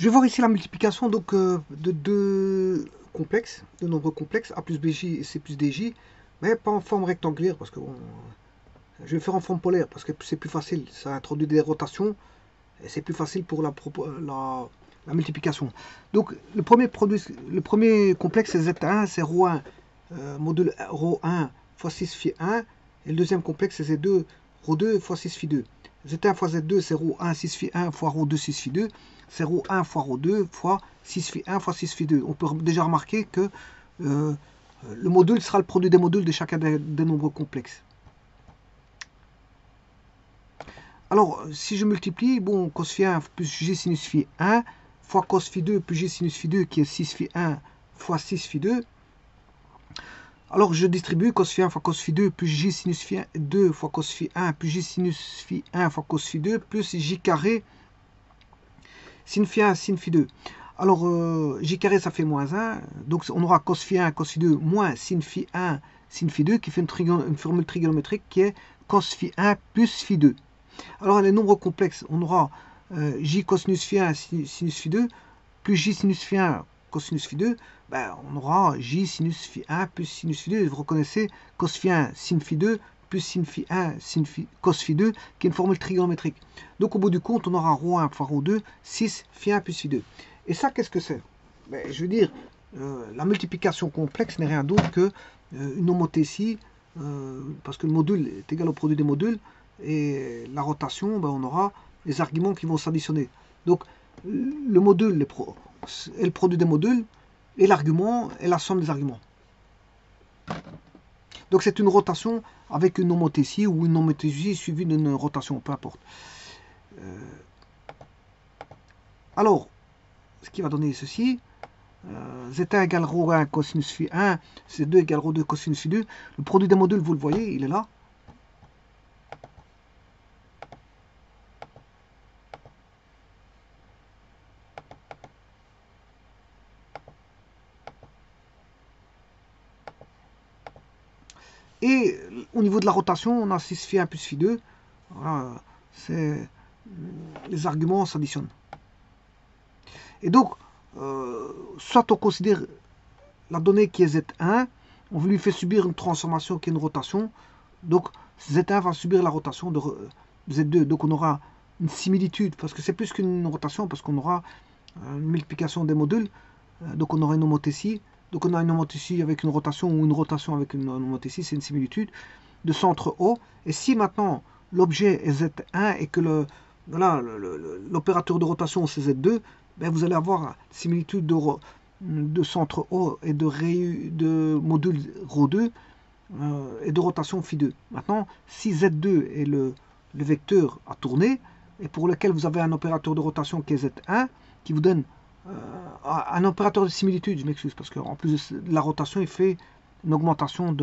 Je vais voir ici la multiplication donc, de deux complexes, de nombres complexes, a plus bj et c plus dj, mais pas en forme rectangulaire, parce que bon, je vais faire en forme polaire, parce que c'est plus facile, ça introduit des rotations, et c'est plus facile pour la multiplication. Donc le premier complexe c'est Z1, c'est ρ1, module ρ1 fois 6 phi 1, et le deuxième complexe c'est Z2, ρ2 fois 6 phi 2. Z1 fois Z2 c'est ρ1 6 phi 1 fois ρ2 6 phi 2, c'est ρ1 fois ρ2 fois 6 phi 1 fois 6 phi 2. On peut déjà remarquer que le module sera le produit des modules de chacun des nombres complexes. Alors, si je multiplie, bon, cos phi 1 plus j sinus phi 1 fois cos phi 2 plus j sinus phi 2 qui est 6 phi 1 fois 6 phi 2. Alors, je distribue cos phi 1 fois cos phi 2 plus j sinus phi 2 fois cos phi 1 plus j sinus phi 1 fois cos phi 2 plus j carré sin phi 1 sin phi 2. Alors, j carré ça fait moins 1, donc on aura cos phi 1 cos phi 2 moins sin phi 1 sin phi 2 qui fait une formule trigonométrique qui est cos phi 1 plus phi 2. Alors, les nombres complexes, on aura j cosinus phi 1 sinus phi 2 plus j sinus phi 1 cosinus phi 2. Ben, on aura j sinus phi 1 plus sinus phi 2. Vous reconnaissez cos phi 1 sin phi 2 plus sin phi 1 sin phi, cos phi 2 qui est une formule trigonométrique. Donc, au bout du compte, on aura ρ1 fois ρ2, 6 phi 1 plus phi 2. Et ça, qu'est-ce que c'est? Ben, je veux dire, la multiplication complexe n'est rien d'autre que une homothétie, parce que le module est égal au produit des modules, et la rotation, ben, on aura les arguments qui vont s'additionner. Donc, le module est le produit des modules, et l'argument est la somme des arguments. Donc, c'est une rotation avec une homothétie, ou une homothétie suivie d'une rotation, peu importe. Alors, ce qui va donner ceci, Z1 égale ρ1 cosinus phi 1, Z2 égale ρ2 cosinus phi 2. Le produit des modules, vous le voyez, il est là. Et au niveau de la rotation, on a 6 phi 1 plus phi 2. Voilà, les arguments s'additionnent. Et donc, soit on considère la donnée qui est Z1, on lui fait subir une transformation qui est une rotation. Donc, Z1 va subir la rotation de Z2. Donc, on aura une similitude, parce que c'est plus qu'une rotation, parce qu'on aura une multiplication des modules. Donc, on aura une homothétie. Donc, on a une homothétie avec une rotation ou une rotation avec une homothétie, c'est une similitude de centre O. Et si maintenant l'objet est Z1 et que l'opérateur de rotation c'est Z2, ben vous allez avoir une similitude de centre O et de module ρ2 et de rotation phi2. Maintenant, si Z2 est le vecteur à tourner et pour lequel vous avez un opérateur de rotation qui est Z1 qui vous donne un opérateur de similitude, je m'excuse, parce qu'en plus de la rotation, il fait une augmentation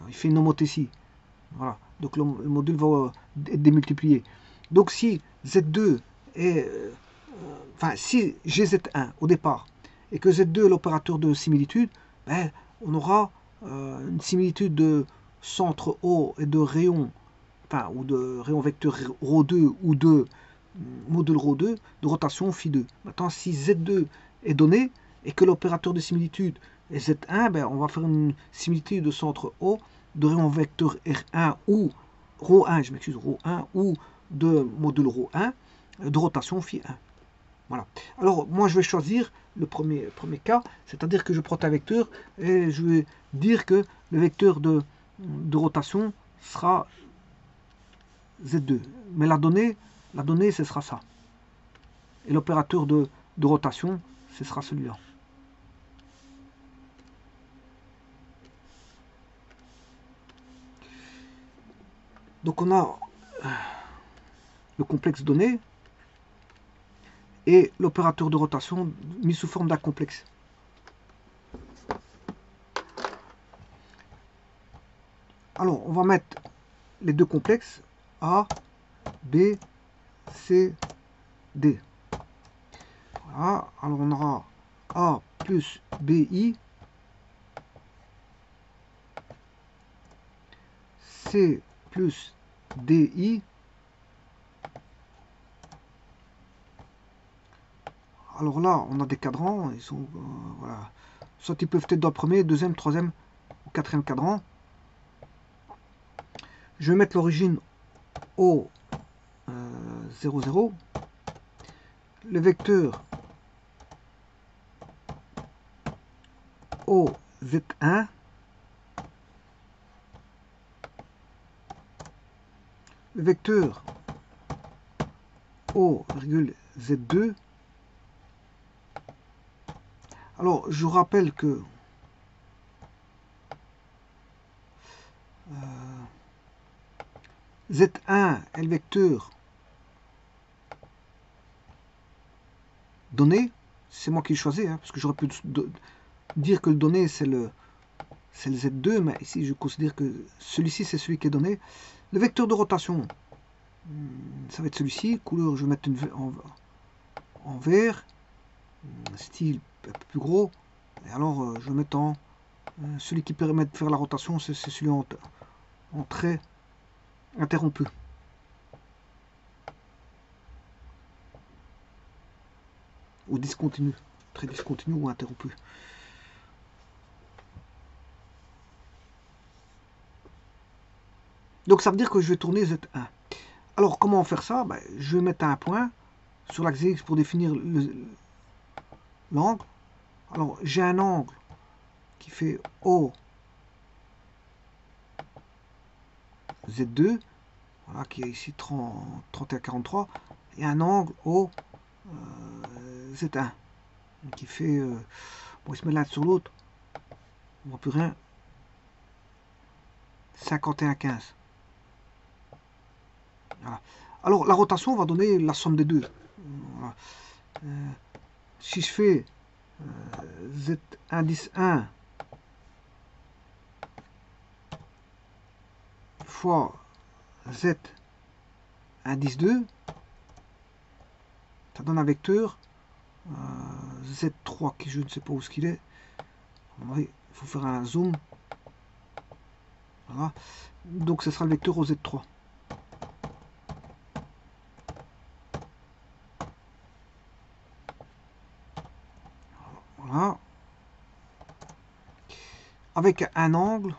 il fait une homothétie. Voilà. Donc le module va être démultiplié. Donc si Z2 est... enfin, si j'ai Z1 au départ, et que Z2 est l'opérateur de similitude, ben, on aura une similitude de centre O et de rayon, enfin, ou de rayon vecteur ρ2 ou de module ρ2 de rotation phi2. Maintenant, si Z2 est donné et que l'opérateur de similitude est Z1, ben, on va faire une similitude de centre O de rayon vecteur R1 ou ρ1, je m'excuse, ρ1 ou de module ρ1 de rotation phi1. Voilà. Alors, moi, je vais choisir le premier cas, c'est-à-dire que je prends un vecteur et je vais dire que le vecteur de rotation sera Z2. Mais la donnée, ce sera ça. Et l'opérateur de rotation, ce sera celui-là. Donc on a le complexe donné et l'opérateur de rotation mis sous forme d'un complexe. Alors on va mettre les deux complexes A, B, C, D. Voilà. Alors on aura A plus BI, C plus DI, Alors là, on a des cadrans, ils sont, voilà. Soit ils peuvent être dans le premier, deuxième, troisième ou quatrième cadran. Je vais mettre l'origine au 0, 0. Le vecteur au Z1. Le vecteur au Z2. Alors, je rappelle que Z1 est le vecteur donné. C'est moi qui le choisis, hein, parce que j'aurais pu dire que le donné, c'est le Z2, mais ici, je considère que celui-ci, c'est celui qui est donné. Le vecteur de rotation, ça va être celui-ci. Couleur, je vais mettre en vert. Style un peu plus gros. Et alors, je vais mettre en... celui qui permet de faire la rotation, c'est celui en trait interrompu. Ou discontinu. Trait discontinu ou interrompu. Donc ça veut dire que je vais tourner Z1. Alors comment faire ça? Je vais mettre un point sur l'axe X pour définir l'angle. Alors j'ai un angle qui fait O Z2, voilà, qui est ici 31,43, et un angle O Z1 qui fait, bon, il se met l'un sur l'autre, on voit plus rien, 51,15. Voilà. Alors la rotation va donner la somme des deux. Voilà. Si je fais Z indice 1 fois Z indice 2, ça donne un vecteur Z3 qui je ne sais pas où ce qu'il est. Il faut faire un zoom. Voilà. Donc ce sera le vecteur au Z3. Voilà. Avec un angle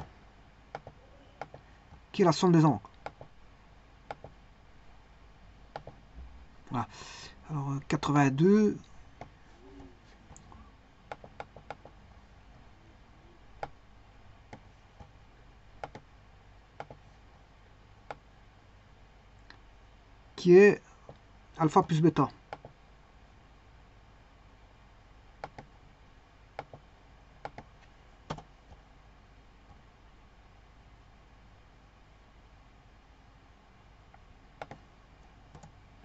qui est la somme des angles. Voilà. Alors 82. Qui est alpha plus bêta.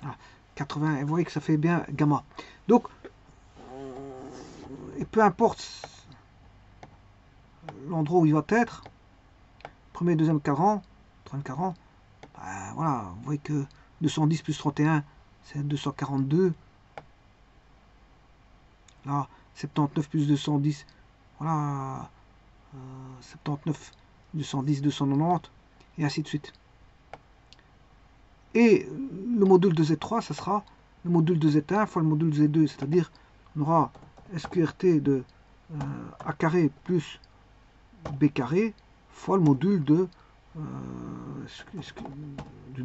Voilà. 80, et vous voyez que ça fait bien gamma. Donc, et peu importe l'endroit où il va être, premier, deuxième cadran, troisième cadran, voilà, vous voyez que 210 plus 31, c'est 242. Là, 79 plus 210, voilà, 79, 210, 290, et ainsi de suite. Et le module de Z3, ça sera le module de Z1 fois le module de Z2, c'est-à-dire on aura SQRT de A carré plus B carré fois le module du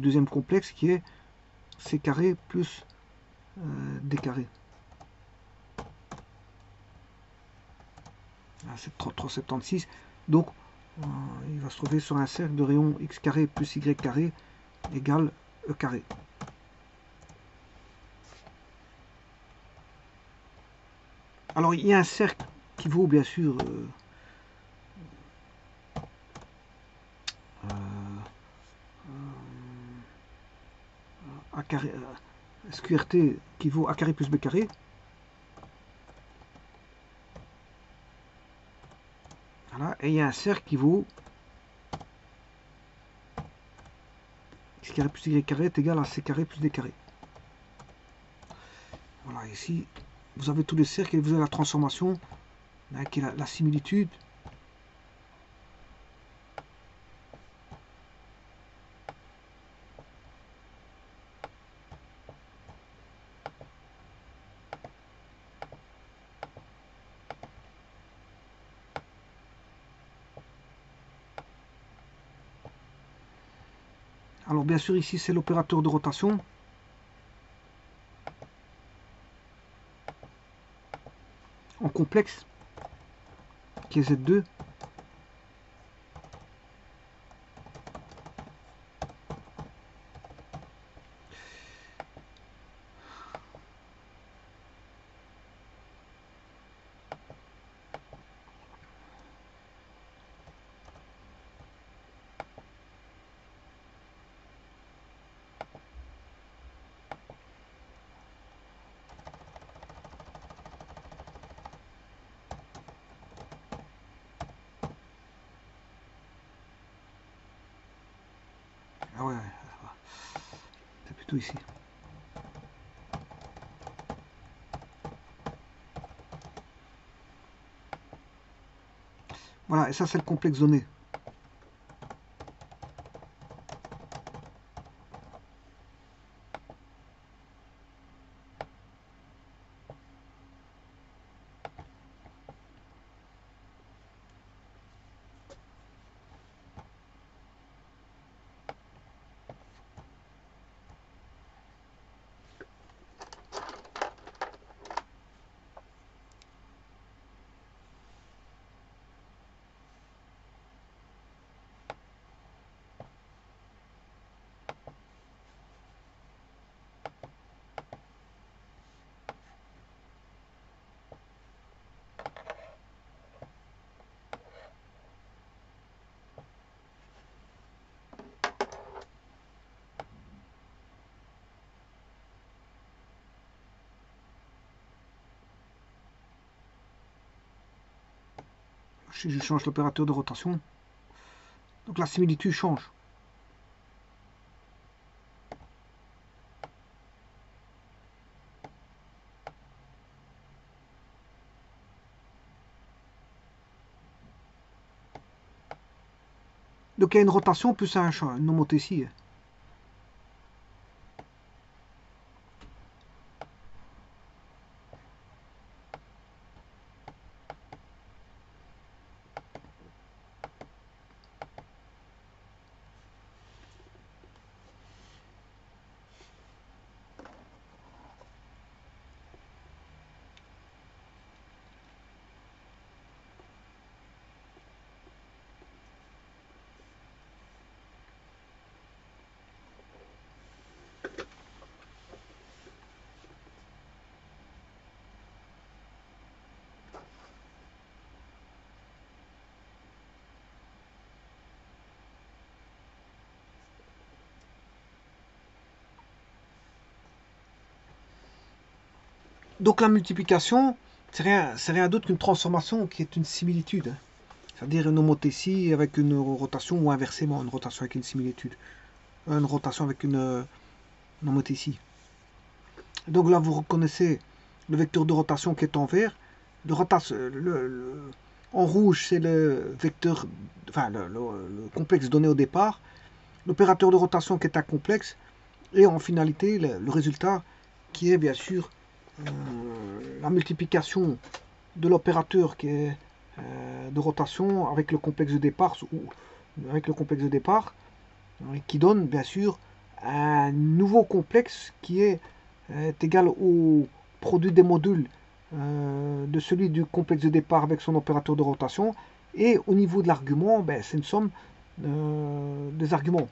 deuxième complexe qui est C carré plus D carré. C'est 33,76. Donc il va se trouver sur un cercle de rayon X carré plus Y carré égale E carré. Alors il y a un cercle qui vaut bien sûr A carré, SQRT qui vaut A carré plus B carré. Voilà, et il y a un cercle qui vaut X carré plus Y carré est égal à C carré plus D carré. Voilà, ici vous avez tous les cercles et vous avez la transformation qui est la similitude. Alors bien sûr ici c'est l'opérateur de rotation. En complexe, qui est Z2. Ah ouais, c'est plutôt ici. Voilà, et ça c'est le complexe donné. Si je change l'opérateur de rotation, donc la similitude change. Donc il y a une rotation plus une homothétie. Donc la multiplication, c'est rien d'autre qu'une transformation qui est une similitude. C'est-à-dire une homothétie avec une rotation ou inversement, une rotation avec une similitude. Une rotation avec une homothétie. Donc là, vous reconnaissez le vecteur de rotation qui est en vert. En rouge, c'est le vecteur, enfin le complexe donné au départ. L'opérateur de rotation qui est un complexe. Et en finalité, le résultat qui est bien sûr la multiplication de l'opérateur qui est de rotation avec le complexe de départ qui donne bien sûr un nouveau complexe qui est égal au produit des modules de celui du complexe de départ avec son opérateur de rotation, et au niveau de l'argument, ben, c'est une somme des arguments.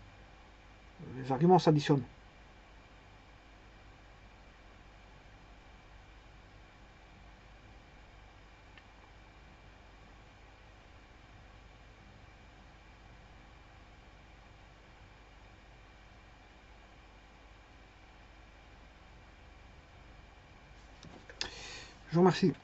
Les arguments s'additionnent. Je vous remercie.